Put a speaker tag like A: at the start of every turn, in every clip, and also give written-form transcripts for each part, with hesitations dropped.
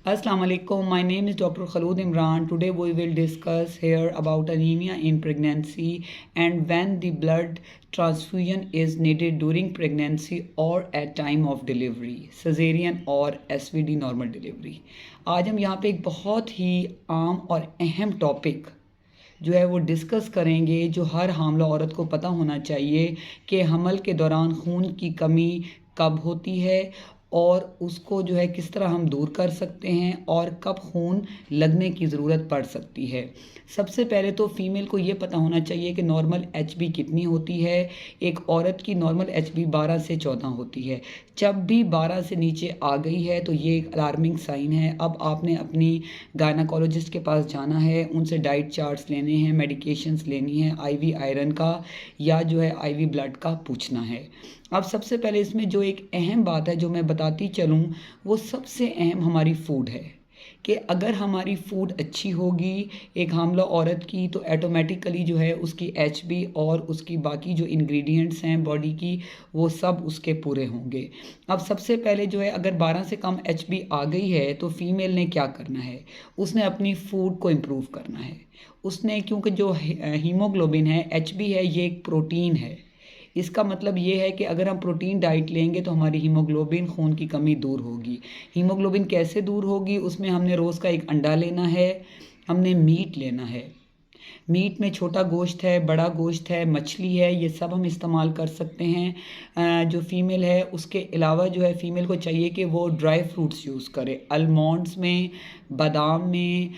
A: Assalamu alaikum. My name is Dr. Khalud Imran. Today we will discuss here about anemia in pregnancy and when the blood transfusion is needed during pregnancy or at time of delivery, cesarean और SVD normal delivery. आज हम यहाँ पे एक बहुत ही आम और अहम टॉपिक जो है वो डिस्कस करेंगे, जो हर हामला औरत को पता होना चाहिए कि हमल के दौरान खून की कमी कब होती है और उसको जो है किस तरह हम दूर कर सकते हैं और कब खून लगने की ज़रूरत पड़ सकती है। सबसे पहले तो फ़ीमेल को ये पता होना चाहिए कि नॉर्मल एचबी कितनी होती है। एक औरत की नॉर्मल एचबी 12 से 14 होती है। जब भी 12 से नीचे आ गई है तो ये एक अलार्मिंग साइन है। अब आपने अपनी गायनाकोलॉजिस्ट के पास जाना है, उनसे डाइट चार्ट्स लेने हैं, मेडिकेशंस लेनी है, आईवी आयरन का या जो है आईवी ब्लड का पूछना है। अब सबसे पहले इसमें जो एक अहम बात है जो मैं बताती चलूँ, वो सबसे अहम हमारी फ़ूड है कि अगर हमारी फ़ूड अच्छी होगी एक हामला औरत की तो ऑटोमेटिकली जो है उसकी एचबी और उसकी बाकी जो इंग्रेडिएंट्स हैं बॉडी की वो सब उसके पूरे होंगे। अब सबसे पहले जो है अगर 12 से कम एचबी आ गई है तो फीमेल ने क्या करना है, उसने अपनी फ़ूड को इम्प्रूव करना है। उसने क्योंकि जो हीमोग्लोबिन है, एचबी है, ये एक प्रोटीन है। इसका मतलब ये है कि अगर हम प्रोटीन डाइट लेंगे तो हमारी हीमोग्लोबिन खून की कमी दूर होगी। हीमोग्लोबिन कैसे दूर होगी, उसमें हमने रोज़ का एक अंडा लेना है, हमने मीट लेना है। मीट में छोटा गोश्त है, बड़ा गोश्त है, मछली है, ये सब हम इस्तेमाल कर सकते हैं। जो फ़ीमेल है उसके अलावा जो है फ़ीमेल को चाहिए कि वो ड्राई फ्रूट्स यूज़ करे। आलमंड्स में, बादाम में,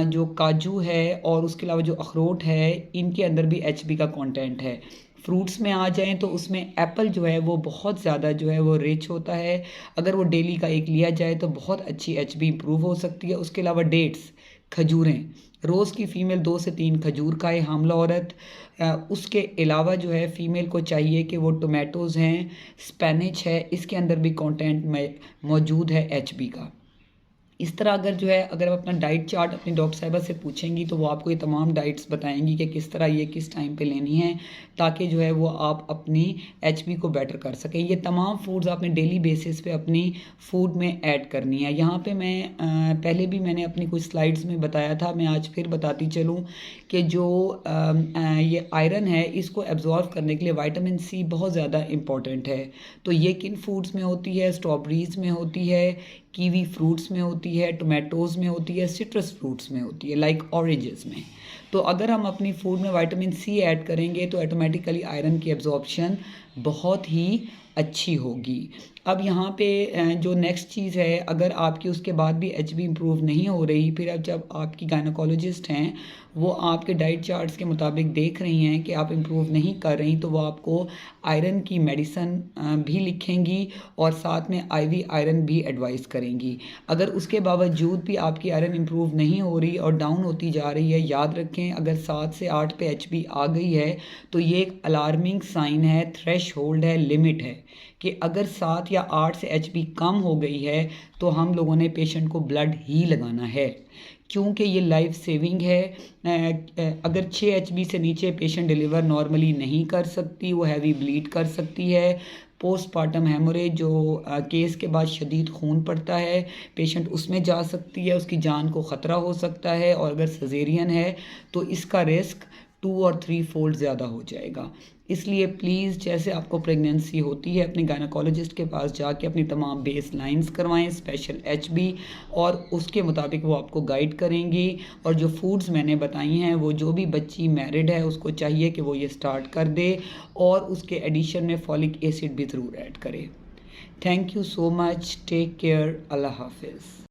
A: जो काजू है और उसके अलावा जो अखरोट है, इनके अंदर भी एचबी का कंटेंट है। फ्रूट्स में आ जाएँ तो उसमें एप्पल जो है वो बहुत ज़्यादा जो है वो रिच होता है। अगर वो डेली का एक लिया जाए तो बहुत अच्छी एचबी इम्प्रूव हो सकती है। उसके अलावा डेट्स, खजूरें, रोज़ की फ़ीमेल 2 से 3 खजूर खाए हामला औरत। उसके अलावा जो है फ़ीमेल को चाहिए कि वो टोमेटोज़ हैं, स्पेनिच है, इसके अंदर भी कंटेंट में मौजूद है एचबी का। इस तरह अगर आप अपना डाइट चार्ट अपनी डॉक्टर साहिबा से पूछेंगी तो वो आपको ये तमाम डाइट्स बताएंगी कि किस तरह ये किस टाइम पे लेनी है ताकि जो है वो आप अपनी एचबी को बेटर कर सकें। ये तमाम फूड्स आपने डेली बेसिस पे अपनी फूड में ऐड करनी है। यहाँ पे मैं पहले भी मैंने अपनी कुछ स्लाइड्स में बताया था, मैं आज फिर बताती चलूँ कि जो ये आयरन है इसको एब्जॉर्व करने के लिए विटामिन सी बहुत ज़्यादा इम्पॉर्टेंट है। तो ये किन फूड्स में होती है? स्ट्रॉबेरीज़ में होती है, कीवी फ्रूट्स में होती है, टोमेटोज़ में होती है, सिट्रस फ्रूट्स में होती है, लाइक ऑरेंजेस में। तो अगर हम अपनी फूड में विटामिन सी ऐड करेंगे तो ऑटोमेटिकली आयरन की एब्जॉर्प्शन बहुत ही अच्छी होगी। अब यहाँ पे जो नेक्स्ट चीज़ है, अगर आपकी उसके बाद भी एचबी इम्प्रूव नहीं हो रही, फिर अब जब आपकी गायनेकोलॉजिस्ट हैं वो आपके डाइट चार्ट्स के मुताबिक देख रही हैं कि आप इम्प्रूव नहीं कर रही, तो वो आपको आयरन की मेडिसन भी लिखेंगी और साथ में आईवी आयरन भी एडवाइस करेंगी। अगर उसके बावजूद भी आपकी आयरन इम्प्रूव नहीं हो रही और डाउन होती जा रही है, याद रखें अगर 7 से 8 पे एचबी आ गई है तो ये एक अलार्मिंग साइन है, थ्रेश होल्ड है, लिमिट है कि अगर 7 या 8 से एचबी कम हो गई है तो हम लोगों ने पेशेंट को ब्लड ही लगाना है क्योंकि ये लाइफ सेविंग है। अगर 6 एचबी से नीचे पेशेंट डिलीवर नॉर्मली नहीं कर सकती, वो हैवी ब्लीड कर सकती है। पोस्टमार्टम हेमोरेज जो केस के बाद शदीद खून पड़ता है, पेशेंट उसमें जा सकती है, उसकी जान को ख़तरा हो सकता है। और अगर सजेरियन है तो इसका रिस्क 2 और 3 फोल्ड ज़्यादा हो जाएगा। इसलिए प्लीज़ जैसे आपको प्रेगनेंसी होती है अपने गायनेकोलॉजिस्ट के पास जाके अपनी तमाम बेस लाइंस करवाएं, स्पेशल एचबी, और उसके मुताबिक वो आपको गाइड करेंगी। और जो फूड्स मैंने बताई हैं वो जो भी बच्ची मैरिड है उसको चाहिए कि वो ये स्टार्ट कर दे और उसके एडिशन में फॉलिक एसिड भी ज़रूर ऐड करे। Thank you so much, take care, अल्लाह हाफिज़।